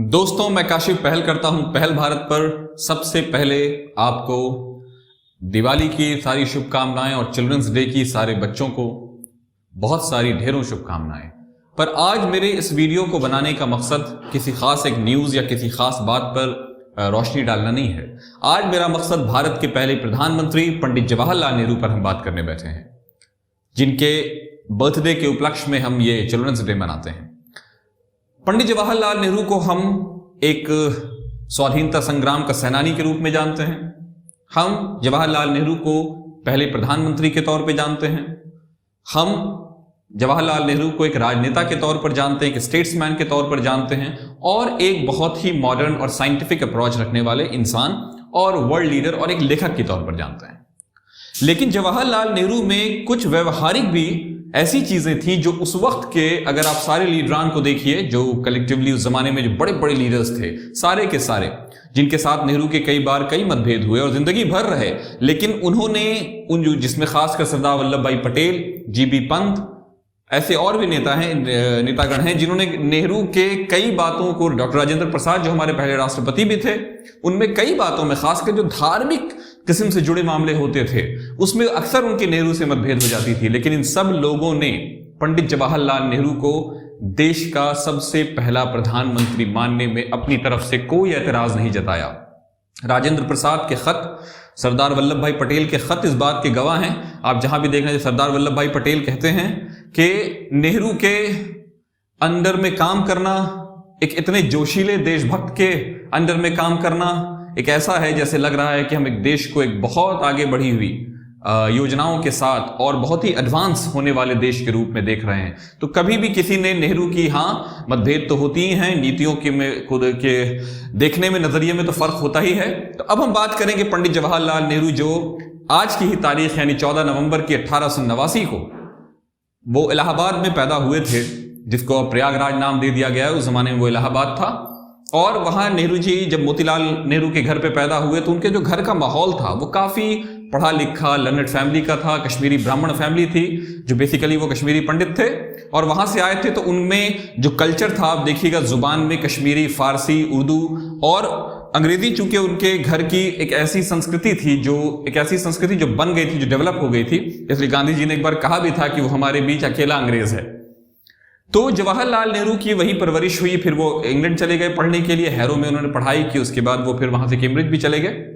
दोस्तों, मैं काशिफ पहल करता हूं पहल भारत पर। सबसे पहले आपको दिवाली की सारी शुभकामनाएं और चिल्ड्रंस डे की सारे बच्चों को बहुत सारी ढेरों शुभकामनाएं। पर आज मेरे इस वीडियो को बनाने का मकसद किसी खास एक न्यूज़ या किसी खास बात पर रोशनी डालना नहीं है। आज मेरा मकसद भारत के पहले प्रधानमंत्री पंडित जवाहरलाल नेहरू पर हम बात करने बैठे हैं, जिनके बर्थडे के उपलक्ष्य में हम ये चिल्ड्रंस डे मनाते हैं। पंडित जवाहरलाल नेहरू को हम एक स्वाधीनता संग्राम का सेनानी के रूप में जानते हैं। हम जवाहरलाल नेहरू को पहले प्रधानमंत्री के तौर पे जानते हैं। हम जवाहरलाल नेहरू को एक राजनेता के तौर पर जानते हैं, एक स्टेट्समैन के तौर पर जानते हैं और एक बहुत ही मॉडर्न और साइंटिफिक अप्रोच रखने वाले इंसान और वर्ल्ड लीडर और एक लेखक के तौर पर जानते हैं। लेकिन जवाहरलाल नेहरू में कुछ व्यवहारिक भी ऐसी चीजें थी जो उस वक्त के, अगर आप सारे लीडरान को देखिए जो कलेक्टिवली उस जमाने में जो बड़े बड़े लीडर्स थे, सारे के सारे जिनके साथ नेहरू के कई बार कई मतभेद हुए और जिंदगी भर रहे, लेकिन उन्होंने जिसमें खासकर सरदार वल्लभ भाई पटेल, जीबी पंत, ऐसे और भी नेतागण हैं जिन्होंने नेहरू के कई बातों को, डॉक्टर राजेंद्र प्रसाद जो हमारे पहले राष्ट्रपति भी थे, उनमें कई बातों में खासकर जो धार्मिक किस्म से जुड़े मामले होते थे उसमें अक्सर उनके नेहरू से मतभेद हो जाती थी। लेकिन इन सब लोगों ने पंडित जवाहरलाल नेहरू को देश का सबसे पहला प्रधानमंत्री मानने में अपनी तरफ से कोई एतराज नहीं जताया। राजेंद्र प्रसाद के खत, सरदार वल्लभ भाई पटेल के खत इस बात के गवाह हैं। आप जहां भी देखना, सरदार वल्लभ भाई पटेल कहते हैं कि नेहरू के अंडर में काम करना, एक इतने जोशीले देशभक्त के अंडर में काम करना एक ऐसा है जैसे लग रहा है कि हम एक देश को एक बहुत आगे बढ़ी हुई योजनाओं के साथ और बहुत ही एडवांस होने वाले देश के रूप में देख रहे हैं। तो कभी भी किसी ने नेहरू की, हाँ मतभेद तो होती ही हैं, नीतियों की में खुद के देखने में, नजरिए में तो फर्क होता ही है। तो अब हम बात करेंगे पंडित जवाहरलाल नेहरू जो आज की ही तारीख यानी 14 नवंबर की 1889 को वो इलाहाबाद में पैदा हुए थे, जिसको अब प्रयागराज नाम दे दिया गया है। उस जमाने में वो इलाहाबाद था और वहां नेहरू जी जब मोतीलाल नेहरू के घर पे पैदा हुए तो उनके जो घर का माहौल था वो काफी पढ़ा लिखा लर्नड फैमिली का था। कश्मीरी ब्राह्मण फैमिली थी जो बेसिकली वो कश्मीरी पंडित थे और वहां से आए थे। तो उनमें जो कल्चर था, आप देखिएगा जुबान में कश्मीरी, फारसी, उर्दू और अंग्रेजी, चूंकि उनके घर की एक ऐसी संस्कृति थी जो बन गई थी, जो डेवलप हो गई थी। इसलिए गांधी जी ने एक बार कहा भी था कि वो हमारे बीच अकेला अंग्रेज है। तो जवाहरलाल नेहरू की वही परवरिश हुई। फिर वो इंग्लैंड चले गए पढ़ने के लिए, हैरो में उन्होंने पढ़ाई की। उसके बाद वो फिर वहां से कैम्ब्रिज भी चले गए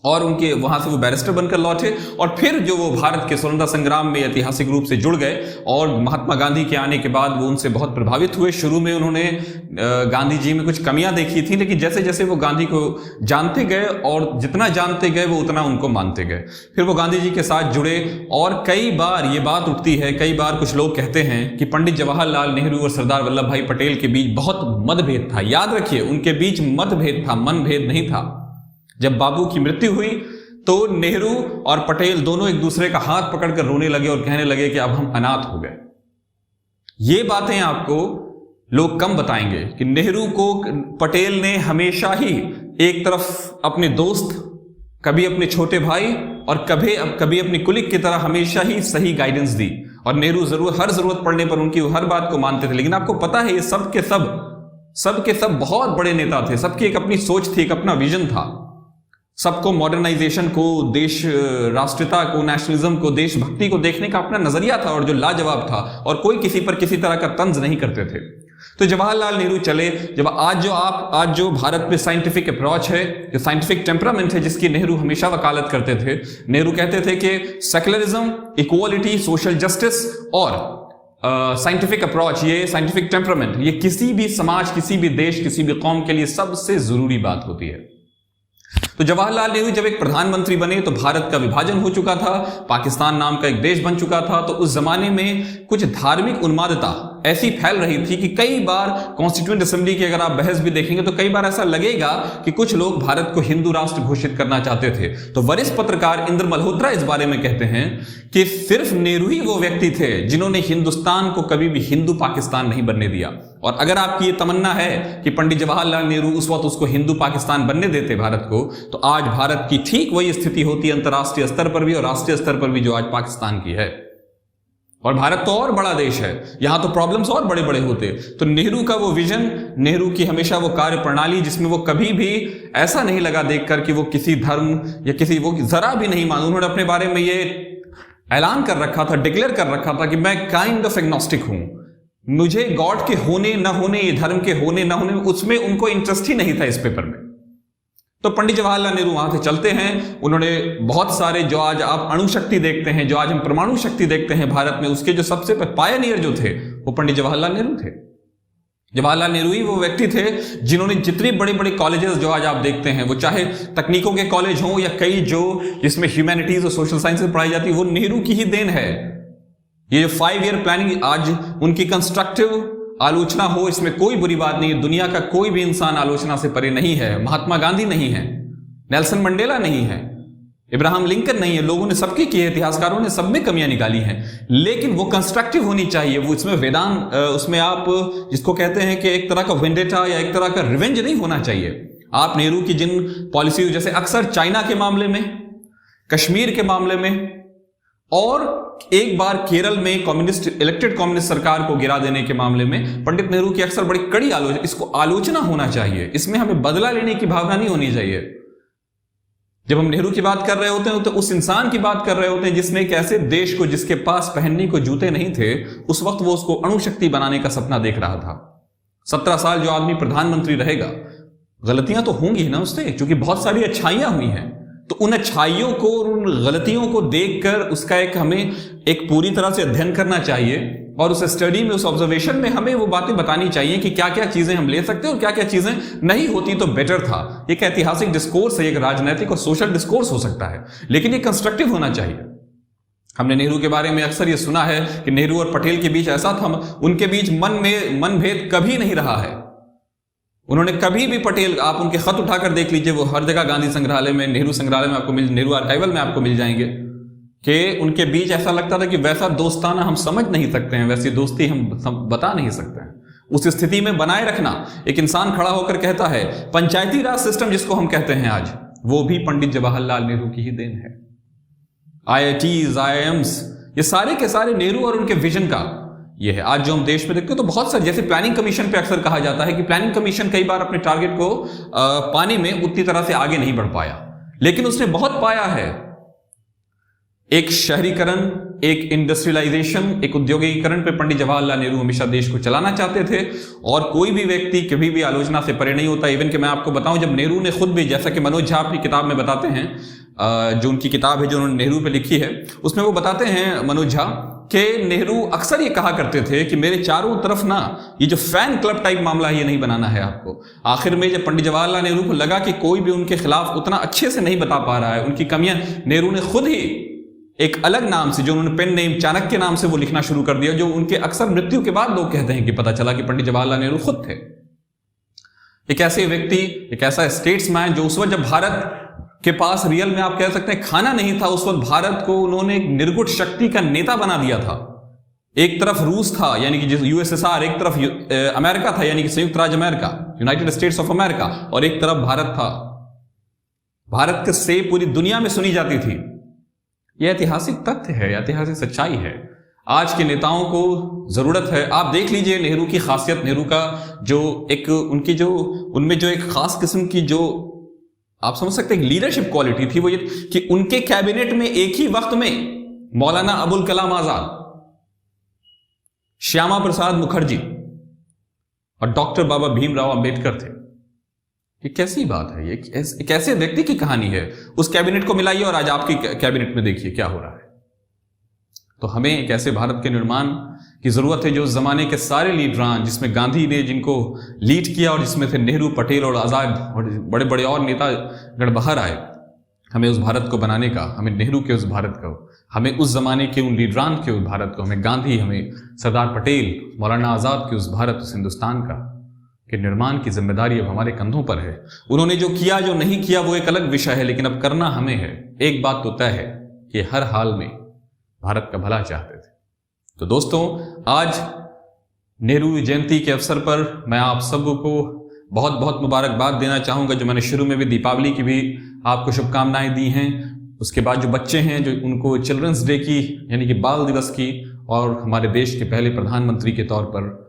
और उनके वहां से वो बैरिस्टर बनकर लौटे और फिर जो वो भारत के स्वतंत्रता संग्राम में ऐतिहासिक रूप से जुड़ गए और महात्मा गांधी के आने के बाद वो उनसे बहुत प्रभावित हुए। शुरू में उन्होंने गांधी जी में कुछ कमियां देखी थी, लेकिन जैसे जैसे वो गांधी को जानते गए और जितना जानते गए वो उतना उनको मानते गए। फिर वो गांधी जी के साथ जुड़े और कई बार ये बात उठती है, कई बार कुछ लोग कहते हैं कि पंडित जवाहरलाल नेहरू और सरदार वल्लभ भाई पटेल के बीच बहुत मतभेद था। याद रखिए, उनके बीच मतभेद था, मनभेद नहीं था। जब बाबू की मृत्यु हुई तो नेहरू और पटेल दोनों एक दूसरे का हाथ पकड़कर रोने लगे और कहने लगे कि अब हम अनाथ हो गए। ये बातें आपको लोग कम बताएंगे कि नेहरू को पटेल ने हमेशा ही एक तरफ अपने दोस्त, कभी अपने छोटे भाई और कभी अपनी कुलिक की तरह हमेशा ही सही गाइडेंस दी और नेहरू हर जरूरत पड़ने पर उनकी हर बात को मानते थे। लेकिन आपको पता है, ये सब के सब बहुत बड़े नेता थे। सबकी एक अपनी सोच थी, एक अपना विजन था। सबको मॉडर्नाइजेशन को, देश राष्ट्रीयता को, नेशनलिज्म को, देशभक्ति को देखने का अपना नजरिया था और जो लाजवाब था और कोई किसी पर किसी तरह का तंज नहीं करते थे। तो जवाहरलाल नेहरू चले। जब आज जो भारत में साइंटिफिक अप्रोच है, जो साइंटिफिक टेम्परामेंट है जिसकी नेहरू हमेशा वकालत करते थे, नेहरू कहते थे कि सेक्युलरिज्म, इक्वालिटी, सोशल जस्टिस और साइंटिफिक अप्रोच, ये साइंटिफिक टेम्परामेंट, ये किसी भी समाज, किसी भी देश, किसी भी कौम के लिए सबसे जरूरी बात होती है। तो जवाहरलाल नेहरू जब एक प्रधानमंत्री बने तो भारत का विभाजन हो चुका था, पाकिस्तान नाम का एक देश बन चुका था। तो उस जमाने में कुछ धार्मिक उन्मादता ऐसी फैल रही थी कि कई बार कॉन्स्टिट्यूएंट असेंबली की अगर आप बहस भी देखेंगे तो कई बार ऐसा लगेगा कि कुछ लोग भारत को हिंदू राष्ट्र घोषित करना चाहते थे। तो वरिष्ठ पत्रकार इंद्र मल्होत्रा इस बारे में कहते हैं कि सिर्फ नेहरू ही वो व्यक्ति थे जिन्होंने हिंदुस्तान को कभी भी हिंदू पाकिस्तान नहीं बनने दिया। और अगर आपकी ये तमन्ना है कि पंडित जवाहरलाल नेहरू उस वक्त उसको हिंदू पाकिस्तान बनने देते भारत को, तो आज भारत की ठीक वही स्थिति होती है अंतर्राष्ट्रीय स्तर पर भी और राष्ट्रीय स्तर पर भी जो आज पाकिस्तान की है। और भारत तो और बड़ा देश है, यहां तो प्रॉब्लम्स और बड़े बड़े होते। तो नेहरू का वो विजन, नेहरू की हमेशा वो कार्य प्रणाली, जिसमें वो कभी भी ऐसा नहीं लगा देखकर कि वो किसी धर्म या किसी, वो जरा भी नहीं माना। उन्होंने अपने बारे में ये ऐलान कर रखा था, डिक्लेयर कर रखा था कि मैं काइंड ऑफ एग्नोस्टिक हूं, मुझे गॉड के होने न होने, ये धर्म के होने न होने, उसमें उनको इंटरेस्ट ही नहीं था इस पेपर में। तो पंडित जवाहरलाल नेहरू वहां से चलते हैं। उन्होंने बहुत सारे, जो आज आप अणु शक्ति देखते हैं, जो आज हम परमाणु शक्ति देखते हैं भारत में, उसके जो सबसे पायनियर जो थे वो पंडित जवाहरलाल नेहरू थे। जवाहरलाल नेहरू ही वो व्यक्ति थे जिन्होंने जितने बड़े बड़े कॉलेजेस जो आज आप देखते हैं, वो चाहे तकनीकों के कॉलेज हों या कई जो जिसमें ह्यूमैनिटीज और सोशल साइंसेज पढ़ाई जाती है, वो नेहरू की ही देन है। ये जो 5 ईयर प्लानिंग, आज उनकी कंस्ट्रक्टिव आलोचना हो, इसमें कोई बुरी बात नहीं है। दुनिया का कोई भी इंसान आलोचना से परे नहीं है। महात्मा गांधी नहीं है, नेल्सन मंडेला नहीं है, इब्राहिम लिंकन नहीं है। लोगों ने सबकी की है, इतिहासकारों ने सब में कमियां निकाली हैं, लेकिन वो कंस्ट्रक्टिव होनी चाहिए। वो इसमें वेदांत, उसमें आप जिसको कहते हैं कि एक तरह का वेंडेटा या एक तरह का रिवेंज नहीं होना चाहिए। आप नेहरू की जिन पॉलिसी, जैसे अक्सर चाइना के मामले में, कश्मीर के मामले में, और एक बार केरल में इलेक्टेड कम्युनिस्ट सरकार को गिरा देने के मामले में पंडित नेहरू की अक्सर बड़ी कड़ी आलोचना, इसको आलोचना होना चाहिए। इसमें हमें बदला लेने की भावना नहीं होनी चाहिए। जब हम नेहरू की बात कर रहे होते हैं तो उस इंसान की बात कर रहे होते हैं जिसने एक ऐसे देश को, जिसके पास पहनने को जूते नहीं थे, उस वक्त वो उसको अणुशक्ति बनाने का सपना देख रहा था। 17 साल जो आदमी प्रधानमंत्री रहेगा, गलतियां तो होंगी ना उससे, क्योंकि बहुत सारी अच्छाइयां हुई हैं। तो उन अच्छाइयों को और उन गलतियों को देखकर उसका हमें एक पूरी तरह से अध्ययन करना चाहिए, और उस स्टडी में, उस ऑब्जर्वेशन में हमें वो बातें बतानी चाहिए कि क्या क्या चीजें हम ले सकते हैं और क्या क्या चीजें नहीं होती तो बेटर था। एक ऐतिहासिक डिस्कोर्स है, एक राजनीतिक और सोशल डिस्कोर्स हो सकता है, लेकिन ये कंस्ट्रक्टिव होना चाहिए। हमने नेहरू के बारे में अक्सर ये सुना है कि नेहरू और पटेल के बीच ऐसा था, उनके बीच मनभेद कभी नहीं रहा है। उन्होंने कभी भी, पटेल, आप उनके खत उठाकर देख लीजिए, वो हर जगह गांधी संग्रहालय में, नेहरू संग्रहालय में आपको नेहरू आर्काइवल में आपको मिल जाएंगे, कि उनके बीच ऐसा लगता था कि वैसा दोस्ताना हम समझ नहीं सकते हैं, वैसी दोस्ती हम बता नहीं सकते हैं। उस स्थिति में बनाए रखना, एक इंसान खड़ा होकर कहता है, पंचायती राज सिस्टम जिसको हम कहते हैं आज, वो भी पंडित जवाहरलाल नेहरू की ही देन है। IITs, IIMs, ये सारे के सारे नेहरू और उनके विजन का ये है। आज जो हम देश में देखते हैं तो बहुत सारे, जैसे प्लानिंग कमीशन पे अक्सर कहा जाता है कि प्लानिंग कमीशन कई बार अपने टारगेट को पाने में उतनी तरह से आगे नहीं बढ़ पाया, लेकिन उसने बहुत पाया है। एक शहरीकरण, एक इंडस्ट्रियलाइजेशन, एक उद्योगीकरण पे पंडित जवाहरलाल नेहरू हमेशा देश को चलाना चाहते थे, और कोई भी व्यक्ति कभी भी आलोचना से परे नहीं होता। इवन कि मैं आपको बताऊं, जब नेहरू ने खुद भी, जैसा कि मनोज झा अपनी किताब में बताते हैं, जो उनकी किताब है जो उन्होंने नेहरू पे लिखी है, उसमें वो बताते हैं मनोज झा कि नेहरू अक्सर ये कहा करते थे कि मेरे चारों तरफ ना ये जो फैन क्लब टाइप मामला है, ये नहीं बनाना है आपको। आखिर में जब पंडित जवाहरलाल नेहरू को लगा कि कोई भी उनके खिलाफ उतना अच्छे से नहीं बता पा रहा है, उनकी कमियां, नेहरू ने खुद ही एक अलग नाम से, जो उन्होंने पेन नेम चाणक्य के नाम से वो लिखना शुरू कर दिया, जो उनके अक्सर मृत्यु के बाद लोग कहते हैं कि पता चला कि पंडित जवाहरलाल नेहरू खुद थे एक ऐसे व्यक्ति, एक ऐसा स्टेट्समैन जो उस वक्त जब भारत के पास रियल में आप कह सकते हैं खाना नहीं था, उस वक्त भारत को उन्होंने एक निर्गुण शक्ति का नेता बना दिया था। एक तरफ रूस था, यानी कि USSR, एक तरफ अमेरिका था, यानी कि संयुक्त राज्य America, United states of America, और एक तरफ भारत था। भारत से पूरी दुनिया में सुनी जाती थी। यह ऐतिहासिक तथ्य है, ऐतिहासिक सच्चाई है। आज के नेताओं को जरूरत है, आप देख लीजिए नेहरू की खासियत, नेहरू का जो एक उनकी जो उनमें जो एक खास किस्म की जो आप समझ सकते हैं लीडरशिप क्वालिटी थी, वो ये कि उनके कैबिनेट में एक ही वक्त में मौलाना अबुल कलाम आजाद, श्यामा प्रसाद मुखर्जी और डॉक्टर बाबा भीमराव अंबेडकर थे। ये कैसी बात है, ये एक ऐसे व्यक्ति की कहानी है। उस कैबिनेट को मिलाइए और आज आपकी कैबिनेट में देखिए क्या हो रहा है। तो हमें एक ऐसे भारत के निर्माण की जरूरत है जो उस जमाने के सारे लीडरान, जिसमें गांधी ने जिनको लीड किया और जिसमें थे नेहरू, पटेल और आजाद और बड़े बड़े और नेता गण बाहर आए, हमें उस भारत को बनाने का, हमें नेहरू के उस भारत को, हमें उस जमाने के उन लीडरान के उस भारत को, हमें गांधी, हमें सरदार पटेल, मौलाना आजाद के उस भारत, उस हिंदुस्तान का के निर्माण की जिम्मेदारी अब हमारे कंधों पर है। उन्होंने जो किया जो नहीं किया वो एक अलग विषय है, लेकिन अब करना हमें है। एक बात तो तय है कि हर हाल में भारत का भला चाहते थे। तो दोस्तों, आज नेहरू जयंती के अवसर पर मैं आप सबको बहुत बहुत मुबारकबाद देना चाहूँगा। जो मैंने शुरू में भी दीपावली की भी आपको शुभकामनाएं दी हैं, उसके बाद जो बच्चे हैं जो उनको चिल्ड्रंस डे की यानी कि बाल दिवस की और हमारे देश के पहले प्रधानमंत्री के तौर पर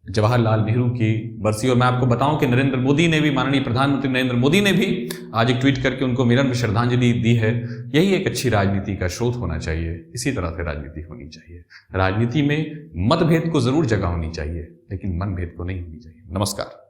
जवाहरलाल नेहरू की बरसी। और मैं आपको बताऊं कि नरेंद्र मोदी ने भी, माननीय प्रधानमंत्री नरेंद्र मोदी ने भी आज एक ट्वीट करके उनको विनम्र श्रद्धांजलि दी है। यही एक अच्छी राजनीति का स्रोत होना चाहिए, इसी तरह से राजनीति होनी चाहिए। राजनीति में मतभेद को जरूर जगह होनी चाहिए, लेकिन मनभेद को नहीं होनी चाहिए। नमस्कार।